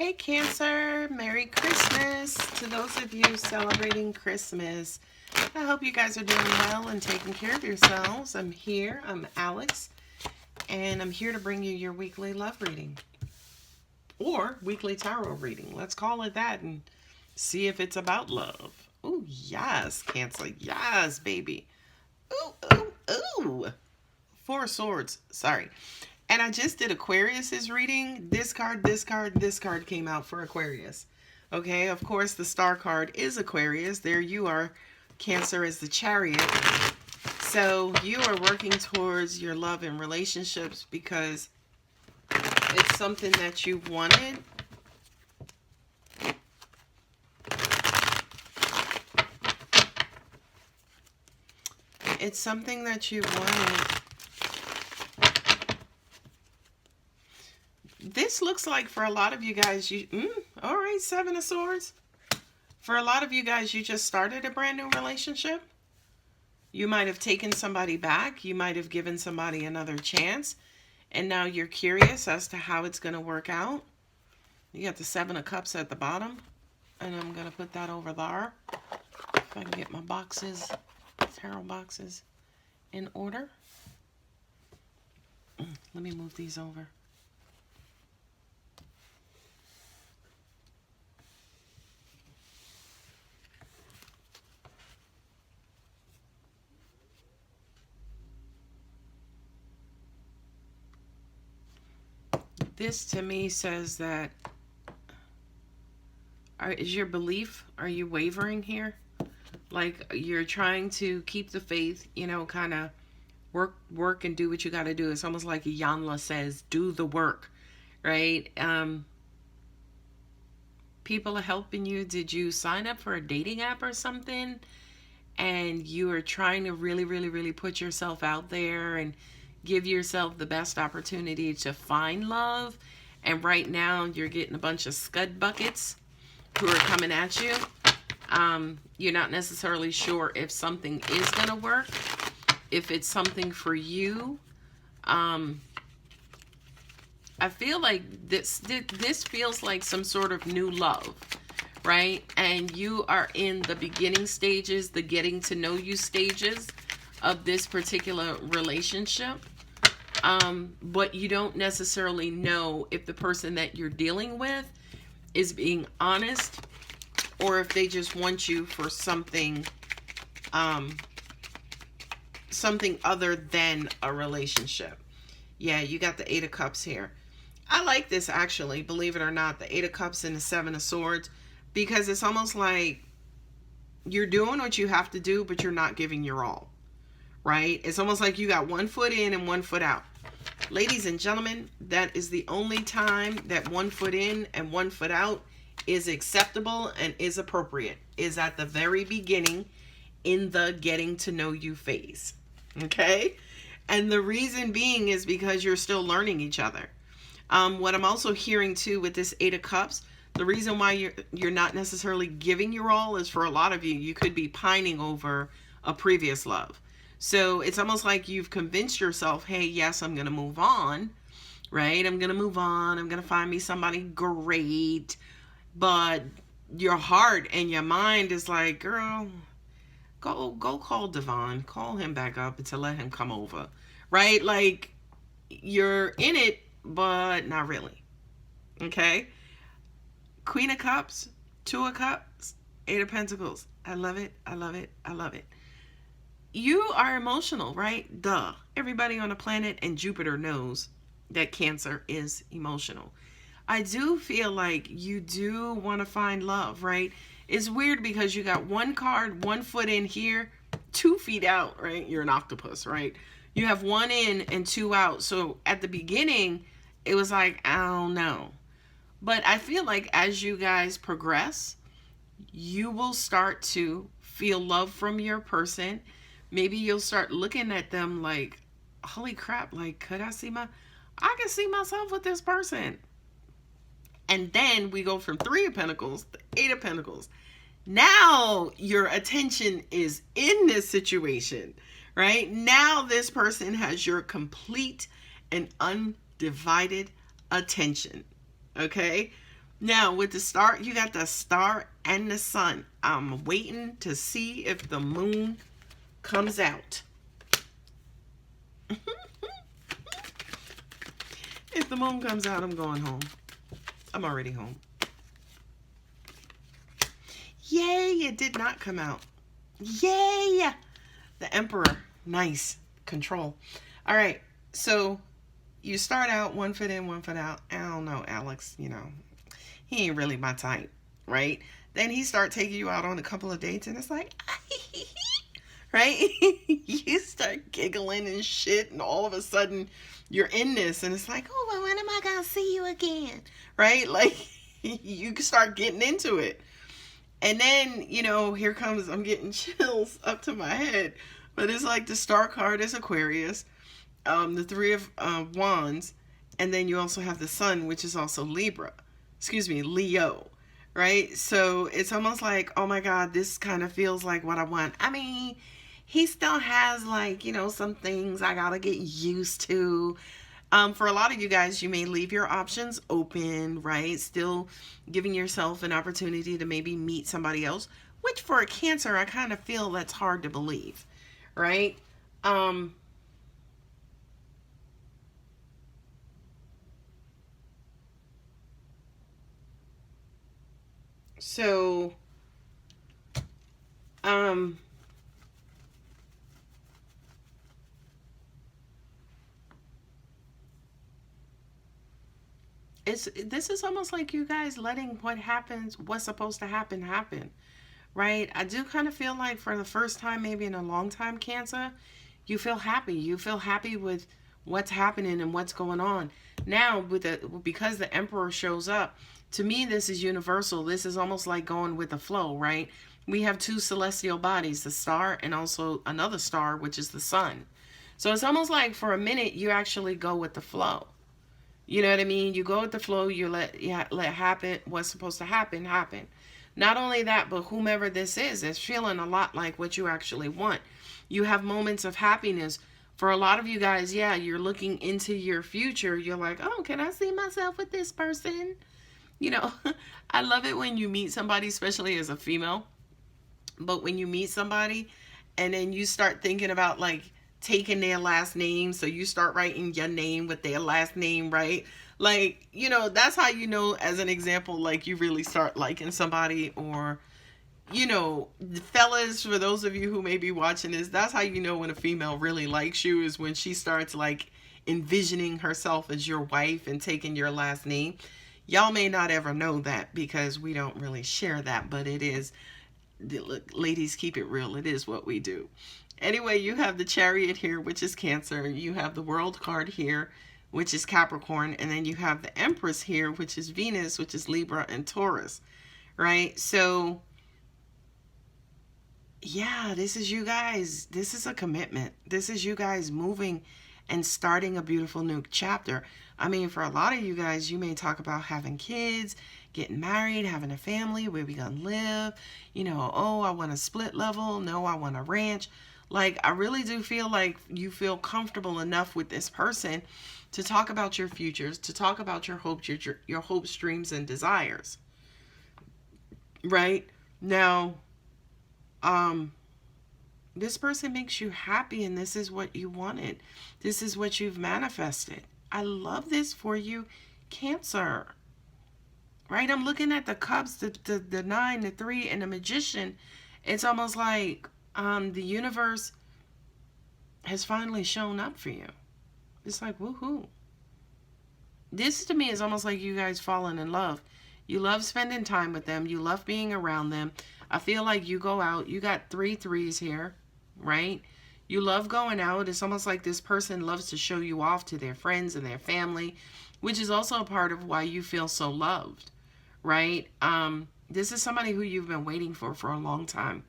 Hey Cancer, Merry Christmas to those of you celebrating Christmas. I hope you guys are doing well and taking care of yourselves. I'm Alex, and I'm here to bring you your weekly love reading. Or weekly tarot reading. Let's call it that and see if it's about love. Ooh, yes, Cancer. Yes, baby. Ooh, ooh, ooh. Four of Swords. Sorry. And I just did Aquarius's reading. This card came out for Aquarius. Okay, of course, the star card is Aquarius. There you are, Cancer as the Chariot. So you are working towards your love and relationships because it's something that you've wanted. It's something that you wanted. This looks like for a lot of you guys, all right, Seven of Swords. For a lot of you guys, you just started a brand new relationship. You might have taken somebody back. You might have given somebody another chance. And now you're curious as to how it's going to work out. You got the Seven of Cups at the bottom. And I'm going to put that over there. If I can get my boxes, tarot boxes, in order. Let me move these over. This to me says that, is your belief, are you wavering here? Like you're trying to keep the faith, you know, kind of work and do what you got to do. It's almost like Yanla says, do the work, right? People are helping you. Did you sign up for a dating app or something? And you are trying to really put yourself out there and give yourself the best opportunity to find love. And right now you're getting a bunch of scud buckets who are coming at you. You're not necessarily sure if something is going to work, if it's something for you. I feel like this feels like some sort of new love, right? And you are in the beginning stages, the getting to know you stages of this particular relationship. But you don't necessarily know if the person that you're dealing with is being honest or if they just want you for something something other than a relationship. Yeah, you got the Eight of Cups here. I like this actually, believe it or not, the Eight of Cups and the Seven of Swords, because it's almost like you're doing what you have to do, but you're not giving your all, right? It's almost like you got one foot in and one foot out. Ladies and gentlemen, that is the only time that one foot in and one foot out is acceptable and is appropriate, is at the very beginning in the getting to know you phase. Okay? And the reason being is because you're still learning each other. What I'm also hearing too with this Eight of Cups, the reason why you're not necessarily giving your all is for a lot of you, you could be pining over a previous love. So it's almost like you've convinced yourself, hey, yes, I'm going to move on, right? I'm going to move on. I'm going to find me somebody great. But your heart and your mind is like, girl, go call Devon. Call him back up and to let him come over, right? Like you're in it, but not really. Okay? Queen of Cups, Two of Cups, Eight of Pentacles. I love it. I love it. I love it. You are emotional, right? Duh. Everybody on the planet and Jupiter knows that Cancer is emotional. I do feel like you do want to find love, right? It's weird because you got one card, 1 foot in here, 2 feet out, right? You're an octopus, right? You have 1 in and 2 out. So at the beginning, it was like, I don't know. But I feel like as you guys progress, you will start to feel love from your person. Maybe you'll start looking at them like, holy crap, like, I can see myself with this person. And then we go from 3 of Pentacles to 8 of Pentacles. Now your attention is in this situation, right? Now this person has your complete and undivided attention, okay? Now, with the star, you got the star and the sun. I'm waiting to see if the moon comes out. If the moon comes out, I'm going home. I'm already home. Yay, it did not come out. Yay! The Emperor. Nice. Control. All right. So you start out 1 foot in, 1 foot out. I don't know, Alex. You know, he ain't really my type, right? Then he start taking you out on a couple of dates, and it's like, right? You start giggling and shit, and all of a sudden you're in this, and it's like, oh, well, when am I gonna see you again? Right? Like, you start getting into it. And then, you know, here comes, I'm getting chills up to my head, but it's like the star card is Aquarius, the Three of Wands, and then you also have the Sun, which is also Leo, right? So it's almost like, oh my God, this kind of feels like what I want. I mean, he still has, like, you know, some things I gotta get used to. For a lot of you guys, you may leave your options open, right? Still giving yourself an opportunity to maybe meet somebody else, which for a Cancer, I kind of feel that's hard to believe, right? So, this is almost like you guys letting what's supposed to happen, right? I do kind of feel like for the first time, maybe in a long time, Cancer, you feel happy. You feel happy with what's happening and what's going on. Now, because the Emperor shows up, to me, this is universal. This is almost like going with the flow, right? We have two celestial bodies, the star and also another star, which is the sun. So it's almost like for a minute, you actually go with the flow. You know what I mean? You go with the flow, you let happen what's supposed to happen. Not only that, but whomever this is feeling a lot like what you actually want. You have moments of happiness. For a lot of you guys, yeah, you're looking into your future. You're like, oh, can I see myself with this person? You know, I love it when you meet somebody, especially as a female. But when you meet somebody and then you start thinking about like taking their last name, so you start writing your name with their last name, right? Like, you know, that's how you know, as an example, like you really start liking somebody. Or, you know, fellas, for those of you who may be watching this, that's how you know when a female really likes you, is when she starts like envisioning herself as your wife and taking your last name. Y'all may not ever know that because we don't really share that, but it is, ladies, keep it real. It is what we do. Anyway, you have the Chariot here, which is Cancer. You have the World card here, which is Capricorn. And then you have the Empress here, which is Venus, which is Libra and Taurus, right? So, yeah, this is you guys. This is a commitment. This is you guys moving and starting a beautiful new chapter. I mean, for a lot of you guys, you may talk about having kids, getting married, having a family, where we gonna live. You know, oh, I want a split level. No, I want a ranch. Like, I really do feel like you feel comfortable enough with this person to talk about your futures, to talk about your hopes, your hopes, dreams, and desires. Right? Now, this person makes you happy, and this is what you wanted. This is what you've manifested. I love this for you, Cancer. Right? I'm looking at the cups, the 9, the 3, and the Magician. It's almost like the universe has finally shown up for you. It's like, woohoo. This to me is almost like you guys falling in love. You love spending time with them. You love being around them. I feel like you go out. You got 3 threes here, right? You love going out. It's almost like this person loves to show you off to their friends and their family, which is also a part of why you feel so loved, right? This is somebody who you've been waiting for a long time.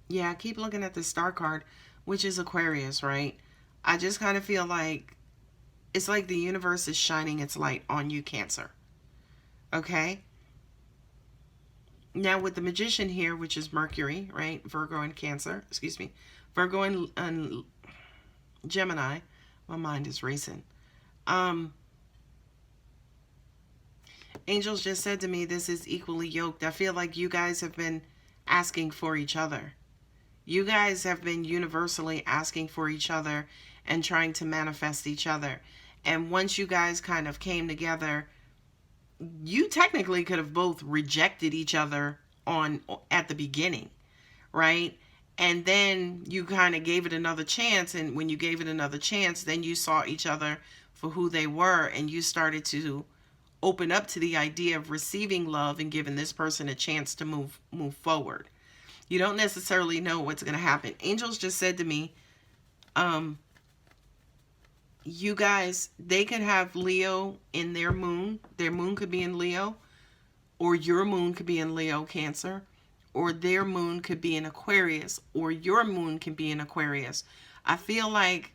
Yeah, keep looking at the star card, which is Aquarius, right? I just kind of feel like it's like the universe is shining its light on you, Cancer. Okay? Now with the Magician here, which is Mercury, right? Virgo and Cancer, excuse me. Virgo and Gemini. My mind is racing. Angels just said to me, this is equally yoked. I feel like you guys have been asking for each other. You guys have been universally asking for each other and trying to manifest each other. And once you guys kind of came together, you technically could have both rejected each other at the beginning, right? And then you kind of gave it another chance. And when you gave it another chance, then you saw each other for who they were, and you started to open up to the idea of receiving love and giving this person a chance to move forward. You don't necessarily know what's going to happen. Angels just said to me, you guys, they could have Leo in their moon. Their moon could be in Leo, or your moon could be in Leo, Cancer, or their moon could be in Aquarius, or your moon can be in Aquarius. I feel like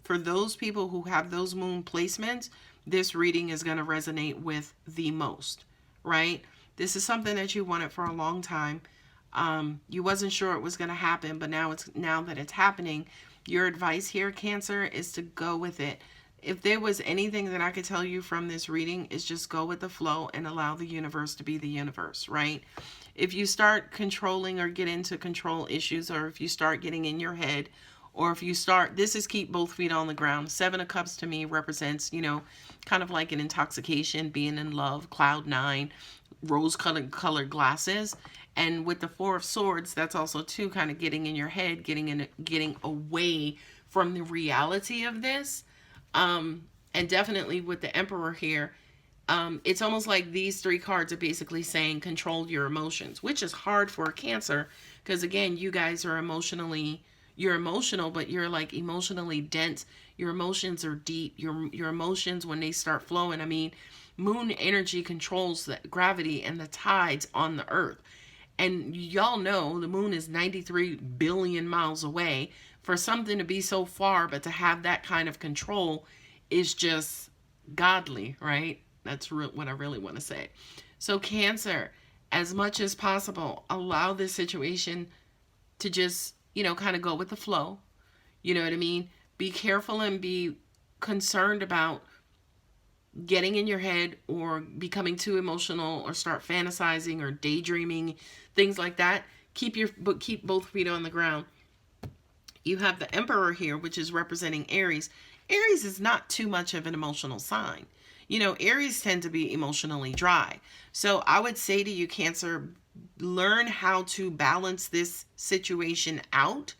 for those people who have those moon placements, this reading is going to resonate with the most, right? This is something that you wanted for a long time. You wasn't sure it was going to happen, but now that it's happening, your advice here, Cancer, is to go with it. If there was anything that I could tell you from this reading, is just go with the flow and allow the universe to be the universe, right? If you start controlling or get into control issues, or if you start getting in your head, or if you start, this is keep both feet on the ground. 7 of Cups to me represents, kind of like an intoxication, being in love, cloud 9, rose-colored glasses. And with the 4 of Swords, that's also too kind of getting in your head, getting away from the reality of this. And definitely with the Emperor here, it's almost like these 3 cards are basically saying control your emotions, which is hard for a Cancer because, again, you guys are you're emotional, but you're like emotionally dense. Your emotions are deep. Your emotions, when they start flowing, I mean, moon energy controls the gravity and the tides on the earth. And y'all know the moon is 93 billion miles away. For something to be so far, but to have that kind of control is just godly, right? That's what I really want to say. So Cancer, as much as possible, allow this situation to just, kind of go with the flow. You know what I mean? Be careful and be concerned about getting in your head or becoming too emotional or start fantasizing or daydreaming, things like that. Keep both feet on the ground. You have the Emperor here, which is representing Aries. Aries is not too much of an emotional sign. Aries tend to be emotionally dry. So I would say to you, Cancer, learn how to balance this situation out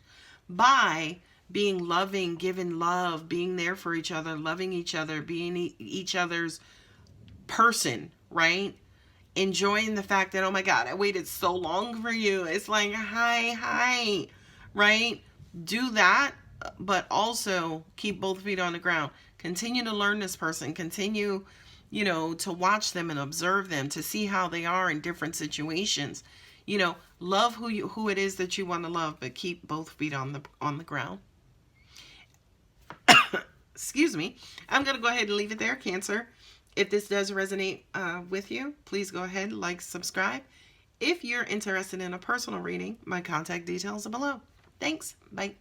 by being loving, giving love, being there for each other, loving each other, being each other's person, right? Enjoying the fact that, oh my God, I waited so long for you. It's like, hi, right? Do that, but also keep both feet on the ground. Continue to learn this person. Continue, to watch them and observe them, to see how they are in different situations. Love who it is that you want to love, but keep both feet on the ground. Excuse me. I'm going to go ahead and leave it there, Cancer. If this does resonate with you, please go ahead, like, subscribe. If you're interested in a personal reading, my contact details are below. Thanks. Bye.